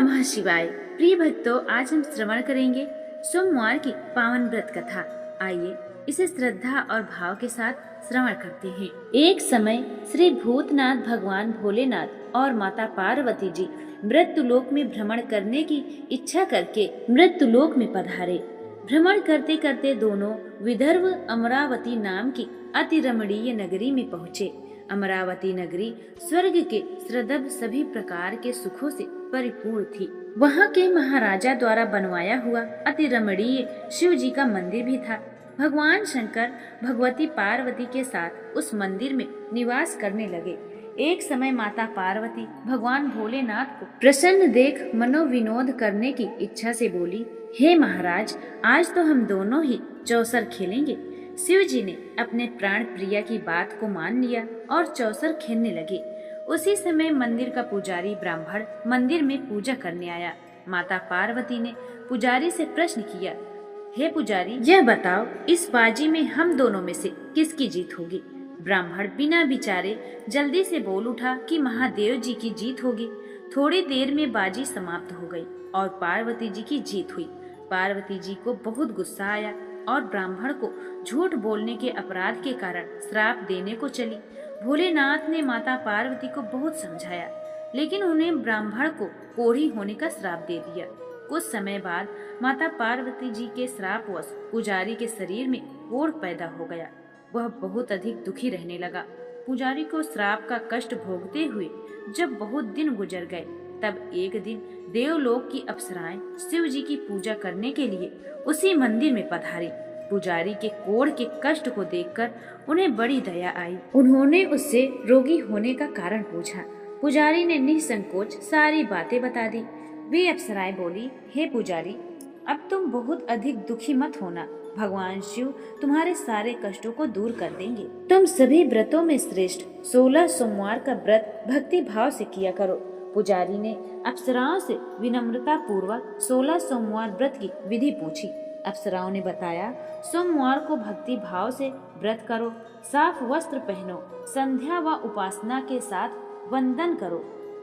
नमः शिवाय। प्रिय भक्तों, आज हम श्रवण करेंगे सोमवार की पावन व्रत कथा। आइए इसे श्रद्धा और भाव के साथ श्रवण करते हैं। एक समय श्री भूतनाथ भगवान भोलेनाथ और माता पार्वती जी मृत्युलोक में भ्रमण करने की इच्छा करके मृत्युलोक में पधारे। भ्रमण करते करते दोनों विदर्भ अमरावती नाम की अति रमणीय नगरी में पहुँचे। अमरावती नगरी स्वर्ग के सदृभ सभी प्रकार के सुखों से परिपूर्ण थी। वहाँ के महाराजा द्वारा बनवाया हुआ अति रमणीय शिव जी का मंदिर भी था। भगवान शंकर भगवती पार्वती के साथ उस मंदिर में निवास करने लगे। एक समय माता पार्वती भगवान भोलेनाथ को प्रसन्न देख मनोविनोद करने की इच्छा से बोली, हे महाराज, आज तो हम दोनों ही चौसर खेलेंगे। शिव जी ने अपने प्राण प्रिया की बात को मान लिया और चौसर खेलने लगे। उसी समय मंदिर का पुजारी ब्राह्मण मंदिर में पूजा करने आया। माता पार्वती ने पुजारी से प्रश्न किया, हे पुजारी, यह बताओ, इस बाजी में हम दोनों में से किसकी जीत होगी? ब्राह्मण बिना विचारे जल्दी से बोल उठा कि महादेव जी की जीत होगी। थोड़ी देर में बाजी समाप्त हो गई और पार्वती जी की जीत हुई। पार्वती जी को बहुत गुस्सा आया और ब्राह्मण को झूठ बोलने के अपराध के कारण श्राप देने को चली। भोलेनाथ ने माता पार्वती को बहुत समझाया, लेकिन उन्हें ब्राह्मण को कोढ़ी होने का श्राप दे दिया। कुछ समय बाद माता पार्वती जी के श्रापवश पुजारी के शरीर में कोढ़ पैदा हो गया। वह बहुत अधिक दुखी रहने लगा। पुजारी को श्राप का कष्ट भोगते हुए जब बहुत दिन गुजर गए, तब एक दिन देवलोक की अप्सराएं शिव जी की पूजा करने के लिए उसी मंदिर में पधारी। पुजारी के कोढ़ के कष्ट को देखकर उन्हें बड़ी दया आई। उन्होंने उससे रोगी होने का कारण पूछा। पुजारी ने निसंकोच सारी बातें बता दी। वे अप्सराएं बोली, हे पुजारी, अब तुम बहुत अधिक दुखी मत होना। भगवान शिव तुम्हारे सारे कष्टों को दूर कर देंगे। तुम सभी व्रतों में श्रेष्ठ 16 सोमवार का व्रत भक्ति भाव से किया करो। पुजारी ने अप्सराओं से विनम्रता पूर्वक 16 सोमवार व्रत की विधि पूछी। अप्सराओं ने बताया, सोमवार को भक्ति भाव से व्रत करो, साफ वस्त्र पहनो, संध्या व उपासना के साथ वंदन करो।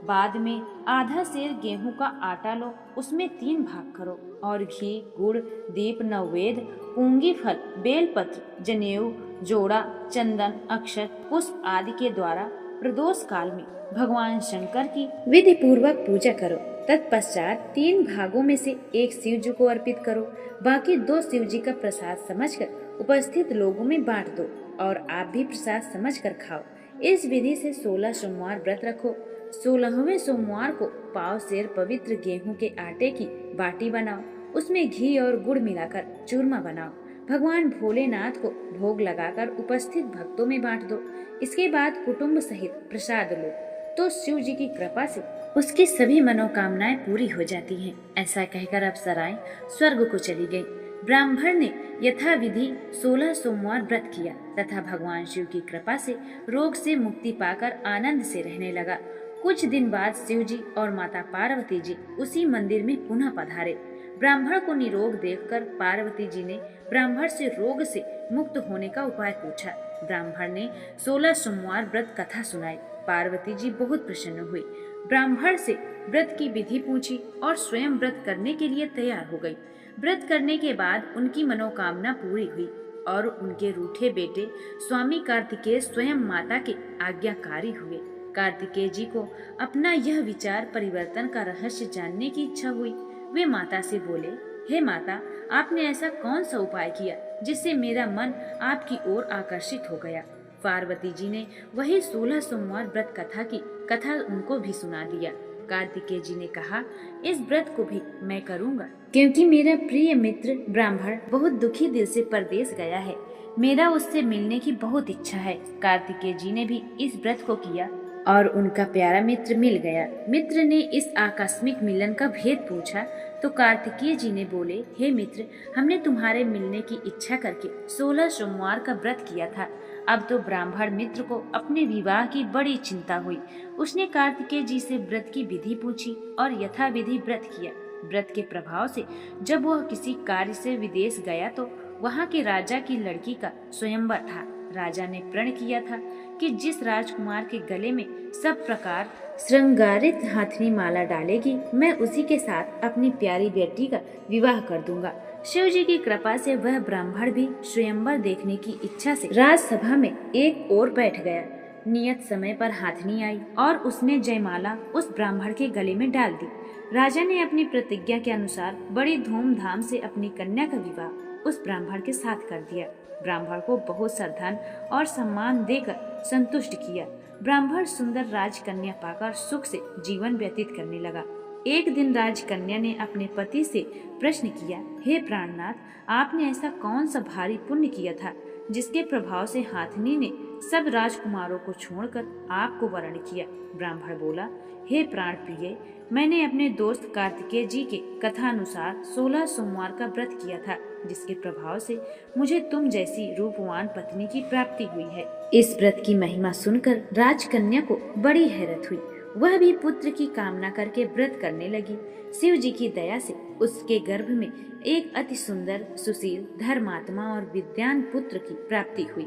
बाद में आधा सेर गेहूं का आटा लो, उसमें 3 भाग करो और घी, गुड़, दीप, नैवेद्य, पूंगी फल, बेलपत्र, जनेऊ, जोड़ा, चंदन, अक्षत, पुष्प आदि के द्वारा प्रदोष काल में भगवान शंकर की विधि पूर्वक पूजा करो। तत्पश्चात 3 भागों में से एक शिव जी को अर्पित करो, बाकी 2 शिव जी का प्रसाद समझकर उपस्थित लोगों में बांट दो और आप भी प्रसाद समझकर खाओ। इस विधि से 16 सोमवार व्रत रखो। 16वें सोमवार को पाव सेर पवित्र गेहूं के आटे की बाटी बनाओ, उसमें घी और गुड़ मिलाकर चूरमा बनाओ। भगवान भोलेनाथ को भोग लगाकर उपस्थित भक्तों में बांट दो। इसके बाद कुटुंब सहित प्रसाद लो तो शिव जी की कृपा से उसकी सभी मनोकामनाएं पूरी हो जाती हैं। ऐसा कहकर अप्सराएं स्वर्ग को चली गई। ब्राह्मण ने यथाविधि 16 सोमवार व्रत किया तथा भगवान शिव की कृपा से रोग से मुक्ति पाकर आनंद से रहने लगा। कुछ दिन बाद शिव जी और माता पार्वती जी उसी मंदिर में पुनः पधारे। ब्राह्मण को निरोग देखकर पार्वती जी ने ब्राह्मण से रोग से मुक्त होने का उपाय पूछा। ब्राह्मण ने 16 सोमवार व्रत कथा सुनाई। पार्वती जी बहुत प्रसन्न हुई। ब्राह्मण से व्रत की विधि पूछी और स्वयं व्रत करने के लिए तैयार हो गई। व्रत करने के बाद उनकी मनोकामना पूरी हुई और उनके रूठे बेटे स्वामी कार्तिकेय स्वयं माता के आज्ञाकारी हुए। कार्तिकेय जी को अपना यह विचार परिवर्तन का रहस्य जानने की इच्छा हुई। वे माता से बोले, हे माता, आपने ऐसा कौन सा उपाय किया जिससे मेरा मन आपकी ओर आकर्षित हो गया? पार्वती जी ने वही 16 सोमवार व्रत कथा की कथा उनको भी सुना दिया। कार्तिकेय जी ने कहा, इस व्रत को भी मैं करूंगा, क्योंकि मेरा प्रिय मित्र ब्राह्मण बहुत दुखी दिल से परदेश गया है। मेरा उससे मिलने की बहुत इच्छा है। कार्तिकेय जी ने भी इस व्रत को किया और उनका प्यारा मित्र मिल गया। मित्र ने इस आकस्मिक मिलन का भेद पूछा तो कार्तिकेय जी ने बोले, हे मित्र, हमने तुम्हारे मिलने की इच्छा करके 16 सोमवार का व्रत किया था। अब तो ब्राह्मण मित्र को अपने विवाह की बड़ी चिंता हुई। उसने कार्तिकेय जी से व्रत की विधि पूछी और यथाविधि व्रत किया। व्रत के प्रभाव से जब वह किसी कार्य से विदेश गया तो वहाँ के राजा की लड़की का स्वयंवर था। राजा ने प्रण किया था कि जिस राजकुमार के गले में सब प्रकार श्रृंगारित हाथनी माला डालेगी, मैं उसी के साथ अपनी प्यारी बेटी का विवाह कर दूंगा। शिव जी की कृपा से वह ब्राह्मण भी स्वयंवर देखने की इच्छा से राजसभा में एक ओर बैठ गया। नियत समय पर हाथनी आई और उसने जयमाला उस ब्राह्मण के गले में डाल दी। राजा ने अपनी प्रतिज्ञा के अनुसार बड़ी धूमधाम से अपनी कन्या का विवाह उस ब्राह्मण के साथ कर दिया। ब्राह्मण को बहुत सा धन और सम्मान देकर संतुष्ट किया। ब्राह्मण सुंदर राजकन्या पाकर सुख से जीवन व्यतीत करने लगा। एक दिन राजकन्या ने अपने पति से प्रश्न किया, हे प्राणनाथ, आपने ऐसा कौन सा भारी पुण्य किया था जिसके प्रभाव से हाथनी ने सब राजकुमारों को छोड़कर आपको वरण किया? ब्राह्मण बोला, हे प्राण प्रिय, मैंने अपने दोस्त कार्तिकेय जी के कथानुसार 16 सोमवार का व्रत किया था, जिसके प्रभाव से मुझे तुम जैसी रूपवान पत्नी की प्राप्ति हुई है। इस व्रत की महिमा सुनकर राजकन्या को बड़ी हैरत हुई। वह भी पुत्र की कामना करके व्रत करने लगी। शिव जी की दया से उसके गर्भ में एक अति सुंदर, सुशील, धर्मात्मा और विद्वान पुत्र की प्राप्ति हुई।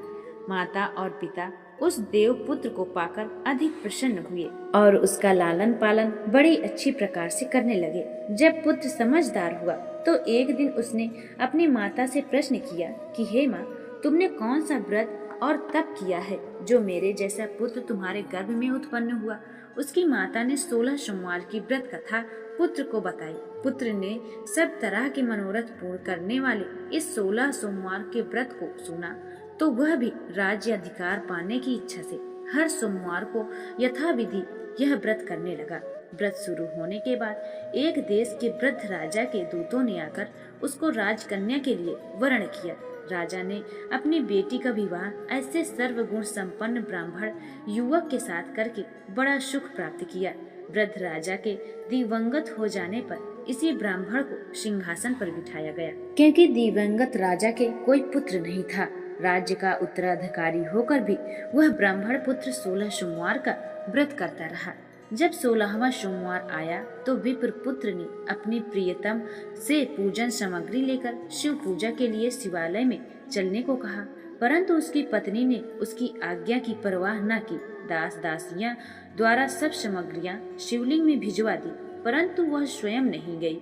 माता और पिता उस देव पुत्र को पाकर अधिक प्रसन्न हुए और उसका लालन पालन बड़ी अच्छी प्रकार से करने लगे। जब पुत्र समझदार हुआ तो एक दिन उसने अपनी माता से प्रश्न किया कि हे माँ, तुमने कौन सा व्रत और तप किया है जो मेरे जैसा पुत्र तुम्हारे गर्भ में उत्पन्न हुआ? उसकी माता ने 16 सोमवार की व्रत कथा पुत्र को बताई। पुत्र ने सब तरह के मनोरथ पूर्ण करने वाले इस 16 सोमवार के व्रत को सुना तो वह भी राज्य अधिकार पाने की इच्छा से हर सोमवार को यथाविधि यह व्रत करने लगा। व्रत शुरू होने के बाद एक देश के वृद्ध राजा के दूतों ने आकर उसको राजकन्या के लिए वर्ण किया। राजा ने अपनी बेटी का विवाह ऐसे सर्वगुण संपन्न ब्राह्मण युवक के साथ करके बड़ा सुख प्राप्त किया। वृद्ध राजा के दिवंगत हो जाने पर इसी ब्राह्मण को सिंहासन पर बिठाया गया, क्योंकि दिवंगत राजा के कोई पुत्र नहीं था। राज्य का उत्तराधिकारी होकर भी वह ब्राह्मण पुत्र 16 सोमवार का व्रत करता रहा। जब 16वां सोमवार आया तो विप्र पुत्र ने अपनी प्रियतम से पूजन सामग्री लेकर शिव पूजा के लिए शिवालय में चलने को कहा, परंतु उसकी पत्नी ने उसकी आज्ञा की परवाह न की। दास दासियां द्वारा सब सामग्रियां शिवलिंग में भिजवा दी, परंतु वह स्वयं नहीं गई।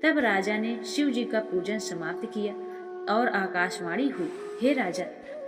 तब राजा ने शिव जी का पूजन समाप्त किया और आकाशवाणी हुई, हे राजा,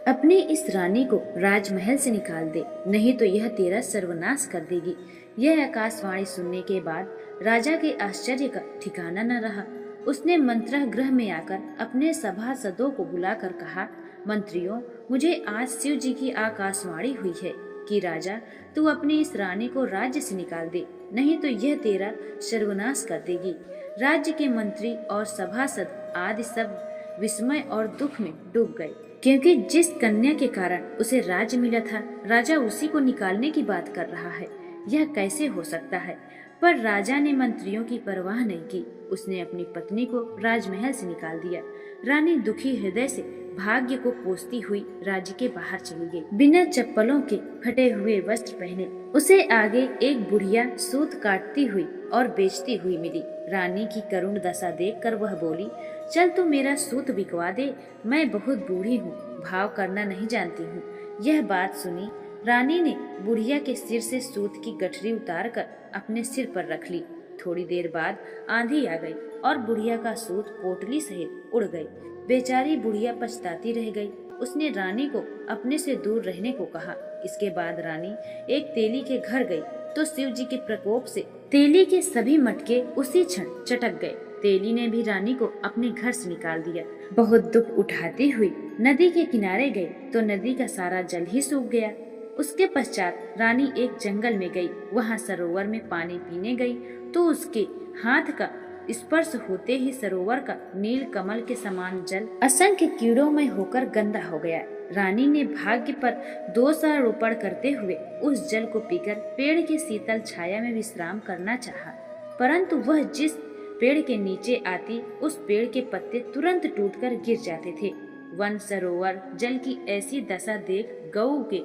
अपनी इस रानी को राजमहल से निकाल दे, नहीं तो यह तेरा सर्वनाश कर देगी। यह आकाशवाणी सुनने के बाद राजा के आश्चर्य का ठिकाना न रहा। उसने मंत्र गृह में आकर अपने सभासदों को बुलाकर कहा, मंत्रियों, मुझे आज शिव जी की आकाशवाणी हुई है कि राजा, तू अपनी इस रानी को राज्य से निकाल दे, नहीं तो यह तेरा सर्वनाश कर देगी। राज्य के मंत्री और सभासद आदि सब विस्मय और दुख में डूब गए, क्योंकि जिस कन्या के कारण उसे राज्य मिला था, राजा उसी को निकालने की बात कर रहा है। यह कैसे हो सकता है? पर राजा ने मंत्रियों की परवाह नहीं की। उसने अपनी पत्नी को राजमहल से निकाल दिया। रानी दुखी हृदय से भाग्य को कोसती हुई राज्य के बाहर चली गई। बिना चप्पलों के फटे हुए वस्त्र पहने उसे आगे एक बुढ़िया सूत काटती हुई और बेचती हुई मिली। रानी की करुण दशा देखकर वह बोली, चल तू मेरा सूत बिकवा दे, मैं बहुत बूढ़ी हूँ, भाव करना नहीं जानती हूँ। यह बात सुनी रानी ने बुढ़िया के सिर से सूत की गठरी उतारकर अपने सिर पर रख ली। थोड़ी देर बाद आंधी आ गई और बुढ़िया का सूत पोटली सहित उड़ गई। बेचारी बुढ़िया पछताती रह गई। उसने रानी को अपने से दूर रहने को कहा। इसके बाद रानी एक तेली के घर गई तो शिव जी के प्रकोप से तेली के सभी मटके उसी क्षण चटक गए। तेली ने भी रानी को अपने घर से निकाल दिया। बहुत दुख उठाती हुई नदी के किनारे गई तो नदी का सारा जल ही सूख गया। उसके पश्चात रानी एक जंगल में गई। वहाँ सरोवर में पानी पीने गई तो उसके हाथ का स्पर्श होते ही सरोवर का नील कमल के समान जल असंख्य कीड़ों में होकर गंदा हो गया। रानी ने भाग्य पर दोषारोपण करते हुए उस जल को पीकर पेड़ की शीतल छाया में विश्राम करना चाहा, परंतु वह जिस पेड़ के नीचे आती उस पेड़ के पत्ते तुरंत टूटकर गिर जाते थे। वन सरोवर जल की ऐसी दशा देख गऊ के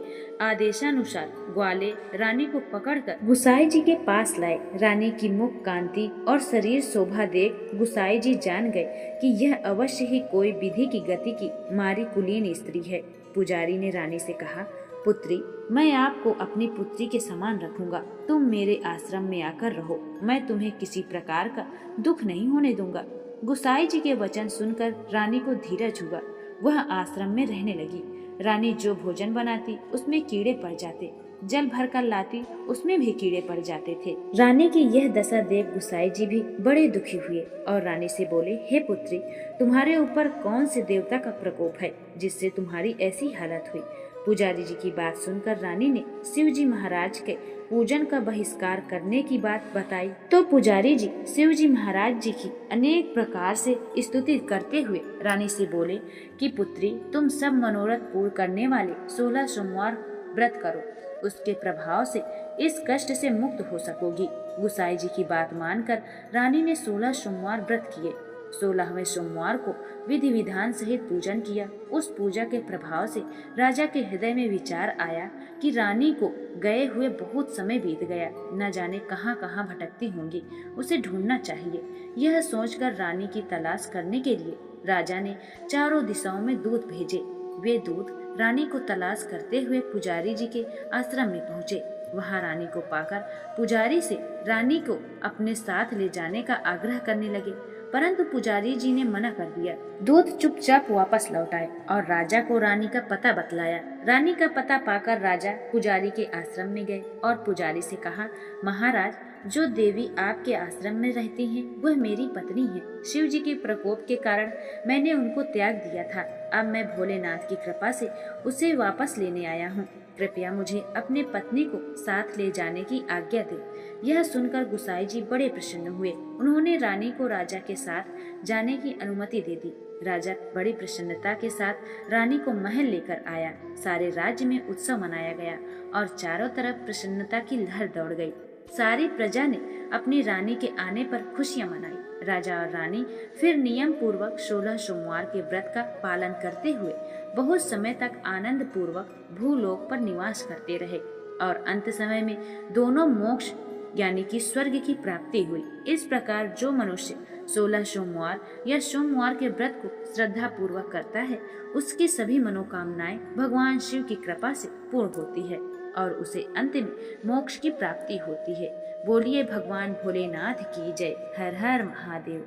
आदेशानुसार ग्वाले रानी को पकड़कर गुसाई जी के पास लाए। रानी की मुख कांति और शरीर शोभा देख गुसाई जी जान गए कि यह अवश्य ही कोई विधि की गति की मारी कुलीन स्त्री है। पुजारी ने रानी से कहा, पुत्री, मैं आपको अपनी पुत्री के समान रखूंगा। तुम मेरे आश्रम में आकर रहो। मैं तुम्हें किसी प्रकार का दुख नहीं होने दूंगा। गुसाई जी के वचन सुनकर रानी को धीरज हुआ। वह आश्रम में रहने लगी। रानी जो भोजन बनाती उसमें कीड़े पड़ जाते, जल भर कर लाती उसमें भी कीड़े पड़ जाते थे। रानी की यह दशा देख गुसाई जी भी बड़े दुखी हुए और रानी से बोले, हे पुत्री, तुम्हारे ऊपर कौन से देवता का प्रकोप है जिससे तुम्हारी ऐसी हालत हुई? पुजारी जी की बात सुनकर रानी ने शिव जी महाराज के पूजन का बहिष्कार करने की बात बताई तो पुजारी जी शिव जी महाराज जी की अनेक प्रकार से स्तुति करते हुए रानी से बोले कि पुत्री, तुम सब मनोरथ पूर्ण करने वाले 16 सोमवार व्रत करो। उसके प्रभाव से इस कष्ट से मुक्त हो सकोगी। गुसाई जी की बात मानकर रानी ने 16 सोमवार व्रत किए। 16वें सोमवार को विधि विधान सहित पूजन किया। उस पूजा के प्रभाव से राजा के हृदय में विचार आया कि रानी को गए हुए बहुत समय बीत गया, न जाने कहां कहां भटकती होंगी, उसे ढूंढना चाहिए। यह सोचकर रानी की तलाश करने के लिए राजा ने चारों दिशाओं में दूत भेजे। वे दूत रानी को तलाश करते हुए पुजारी जी के आश्रम में पहुँचे। वहाँ रानी को पाकर पुजारी से रानी को अपने साथ ले जाने का आग्रह करने लगे, परंतु पुजारी जी ने मना कर दिया। दूत चुपचाप वापस लौट आए और राजा को रानी का पता बतलाया। रानी का पता पाकर राजा पुजारी के आश्रम में गए और पुजारी से कहा, महाराज, जो देवी आपके आश्रम में रहती हैं, वह मेरी पत्नी है। शिव जी के प्रकोप के कारण मैंने उनको त्याग दिया था। अब मैं भोलेनाथ की कृपा से उसे वापस लेने आया हूँ। कृपया मुझे अपने पत्नी को साथ ले जाने की आज्ञा दे। यह सुनकर गुसाई जी बड़े प्रसन्न हुए। उन्होंने रानी को राजा के साथ जाने की अनुमति दे दी। राजा बड़ी प्रसन्नता के साथ रानी को महल लेकर आया। सारे राज्य में उत्सव मनाया गया और चारों तरफ प्रसन्नता की लहर दौड़ गई। सारी प्रजा ने अपनी रानी के आने पर खुशियां मनाई। राजा और रानी फिर नियम पूर्वक 16 सोमवार के व्रत का पालन करते हुए बहुत समय तक आनंद पूर्वक भूलोक पर निवास करते रहे और अंत समय में दोनों मोक्ष यानी कि स्वर्ग की प्राप्ति हुई। इस प्रकार जो मनुष्य 16 सोमवार या सोमवार के व्रत को श्रद्धा पूर्वक करता है, उसकी सभी मनोकामनाएं भगवान शिव की कृपा से पूर्ण होती है और उसे अंत में मोक्ष की प्राप्ति होती है। बोलिए भगवान भोलेनाथ की जय। हर हर महादेव।